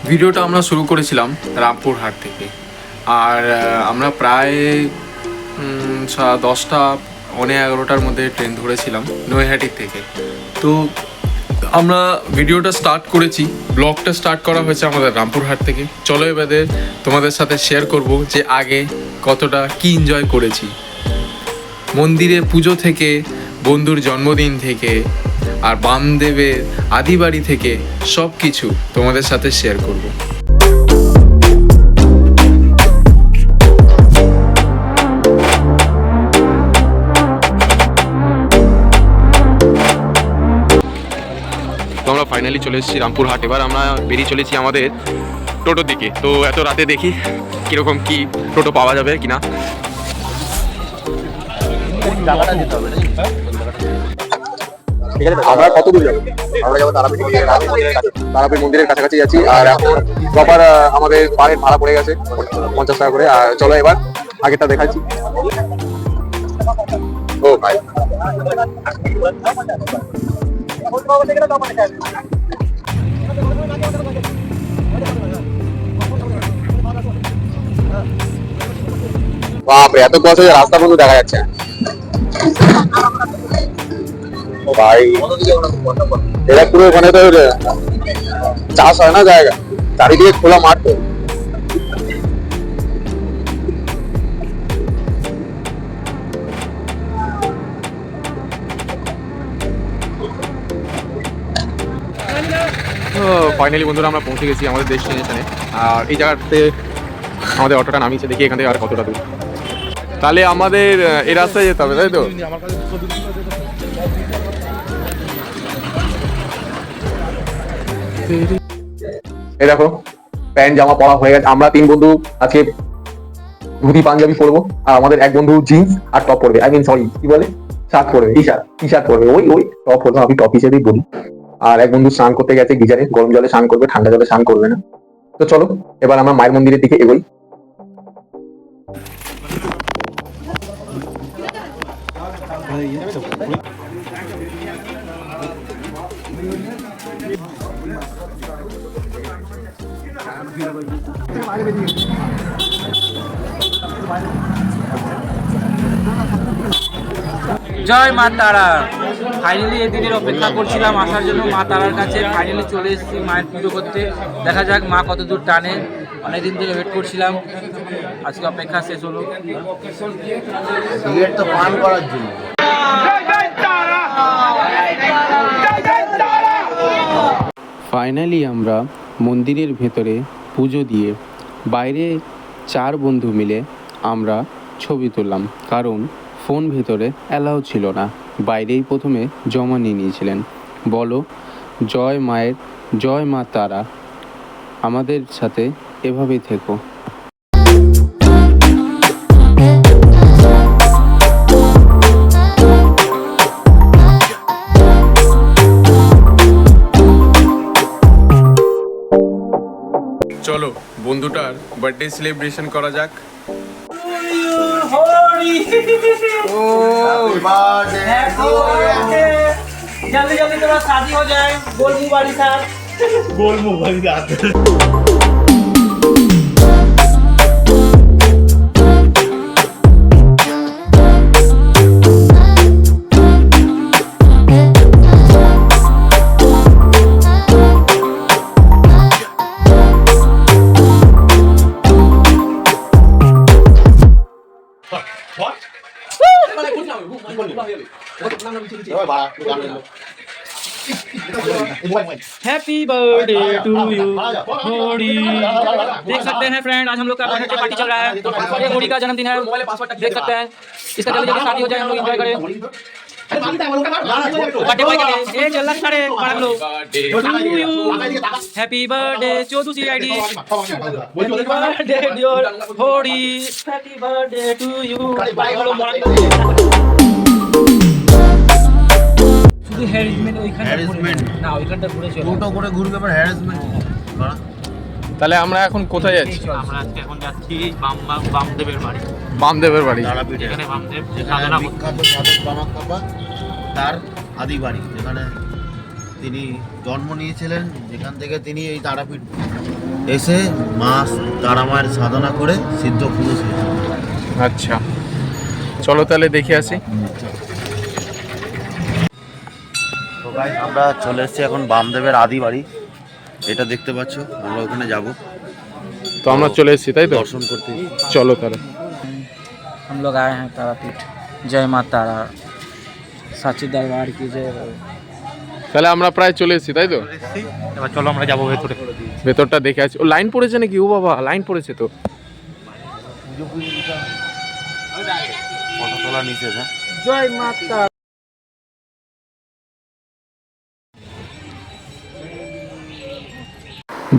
ভিডিওটা আমরা শুরু করেছিলাম রামপুরহাট থেকে। আর আমরা প্রায় 10টা 11টার মধ্যে ট্রেন ধরেছিলাম নৈহাটির থেকে। তো আমরা ভিডিওটা স্টার্ট করেছি, ব্লগটা স্টার্ট করা হয়েছে আমাদের রামপুরহাট থেকে। চলো এবারে তোমাদের সাথে শেয়ার করব যে আগে কতটা কি এনজয় করেছি, মন্দিরে পুজো থেকে, বন্ধুর জন্মদিন থেকে, আর বামদেবের আদিবাড়ি থেকে সব কিছু তোমাদের সাথে শেয়ার করব। তো আমরা ফাইনালি চলে এসেছি রামপুরহাট। এবার আমরা বেরিয়ে চলেছি আমাদের টোটোর দিকে। তো এত রাতে দেখি কীরকম কি টোটো পাওয়া যাবে কিনা। আমরা কত দূর যাবো? আমরা যাবো তারাপীঠ মন্দিরের কাছাকাছি যাচ্ছি। আর এখন প্রপার আমাদের পাড়ের ভাড়া পড়ে গেছে 50 টাকা করে। আর চলো এবার আগেরটা দেখাচ্ছি। ও ভাই, বাপরে এত কুয়াশা যে রাস্তা পর্যন্ত দেখা যাচ্ছে না। ভাই এটা পুরো ওখানে তো চাষ হয় না জায়গা, চারিদিকে খোলা মাঠ। তো ফাইনালি বন্ধুরা আমরা পৌঁছে গেছি আমাদের ডেস্টিনেশনে। আর এই জায়গাতে আমাদের অটোটা নামিয়েছে, দেখি এখান থেকে আর কতটা দূর। তাহলে আমাদের এই রাস্তায় যেতে হবে, তাই তো? এই দেখো প্যান্ট জামা পরা হয়ে গেছে। আমরা 3 বন্ধু আজকে ধুতি পাঞ্জাবি পরবো, আর আমাদের এক বন্ধু জিন্স আর টপ পরবে। সরি কি বলে, শার্ট পরবে, টি শার্ট পরবে। ওই টপ পরবে, আমি টপ হিসেবেই বলি। আর এক বন্ধু স্নান করতে গেছে গিজারে, গরম জলে স্নান করবে, ঠান্ডা জলে স্নান করবে না। তো চলো এবার আমরা মায়ের মন্দিরের দিকে এগোই। জয় মা তারা। ফাইনালি এই দিনের অপেক্ষা করছিলাম আসার জন্য মা তারার কাছে। ফাইনালি চলে এসেছি মায়ের পুজো করতে। দেখা যাক মা কত দূর টানে। অনেকদিন ধরে ওয়েট করছিলাম, আজকে অপেক্ষা শেষ হলো। তো পান করার জন্য ফাইনালি আমরা মন্দিরের ভেতরে পুজো দিয়ে বাইরে 4 বন্ধু মিলে আমরা ছবি তুললাম, কারণ ফোন ভেতরে অ্যালাউ ছিল না। বাইরেই প্রথমে জমা নিয়ে নিয়েছিলেন। বলো জয় মায়ের, জয় মা তারা, আমাদের সাথে এভাবেই থেকো। চলো বন্ধুটার বার্থডে সেলিব্রেশন করা যাক। जल्दी जल्दी तुम्हारा शादी हो जाए। गोल मुंह वाली साथ हैप्पी बर्थडे टू यू होड़ी। देख सकते हैं फ्रेंड, आज हम लोग का बर्थडे पार्टी चल रहा है। ये होड़ी का जन्मदिन है, देख सकते हैं। इसका जल्दी जल्दी शादी हो जाए, हम लोग एंजॉय करें। बर्थडे बॉय कहते हैं ये चल रहा है हम लोग। टू यू हैप्पी बर्थडे चोदू C ID. Happy birthday dear होड़ी, हैप्पी बर्थडे टू यू। শুধু হ্যারাসমেন্ট না, ওইখানটা ঘুরে চলে টোটো করে ঘুরবে, আবার হ্যারাসমেন্ট। তাহলে আমরা এখন কোথায় যাচ্ছি? আমরা আজকে এখন যাচ্ছি বামদেবের বাড়ি। বামদেবের বাড়ি, এখানে বামদেব যেখানে বিখ্যাত সাধক বামক বাবা, তার আদি বাড়ি, যেখানে তিনি জন্ম নিয়েছিলেন, যেখান থেকে তিনি এই তারাপীঠ এসে মা তারা মায়ের সাধনা করে সিদ্ধ পুরুষ হয়েছে। আচ্ছা, চলো তাহলে দেখে আসি। তো গাইস আমরা চলে এসেছি এখন বামদেবের আদি বাড়ি, এটা দেখতে পাচ্ছ, আমরা ওখানে যাব তো আমরা চলে এসেছি, তাই তো? দর্শন করতে। চলো তাহলে। हम लोग आए हैं तारापीठ। जय माता तारा, साची दरबार की जय। তাহলে আমরা প্রায় চলে এসেছি, তাই তো? এবার চলো আমরা যাবো ভেতরে। ভেতরটা দেখে আসি। ও লাইন পড়েছে নাকি? ও বাবা, লাইন পড়েছে তো। ফটো তোলা নিষেধ, হ্যাঁ? জয় মাতা।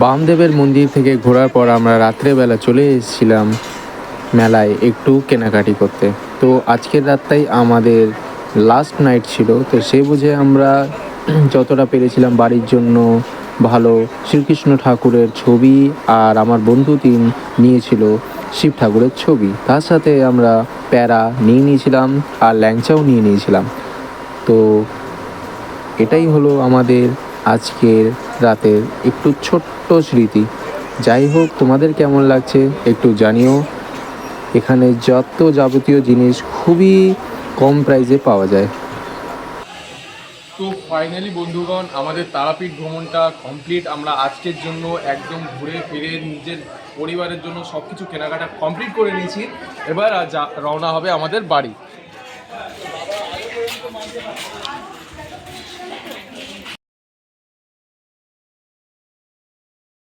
বামদেবের মন্দির থেকে ঘোরার পর আমরা রাত্রেবেলা চলে এসেছিলাম মেলায় একটু কেনাকাটি করতে। তো আজকের রাতটাই আমাদের লাস্ট নাইট ছিল, তো সে বুঝে আমরা যতটা পেরেছিলাম বাড়ির জন্য ভালো শ্রীকৃষ্ণ ঠাকুরের ছবি, আর আমার বন্ধু তিন নিয়েছিল শিব ঠাকুরের ছবি, তার সাথে আমরা প্যারা নিয়ে নিয়েছিলাম আর ল্যাংচাও নিয়ে নিয়েছিলাম। তো এটাই হলো আমাদের আজকের রাতের একটু ছোট্ট স্মৃতি। যাই হোক, তোমাদের কেমন লাগছে একটু জানিও। এখানে যত যাবতীয় জিনিস খুবই কম প্রাইসে পাওয়া যায়। তো ফাইনালি বন্ধুগণ, আমাদের তারাপীঠ ভ্রমণটা কমপ্লিট। আমরা আজকের জন্য একদম ঘুরে ফিরে নিজের পরিবারের জন্য সব কিছু কেনাকাটা কমপ্লিট করে নিয়েছি। এবার রওনা হবে আমাদের বাড়ি।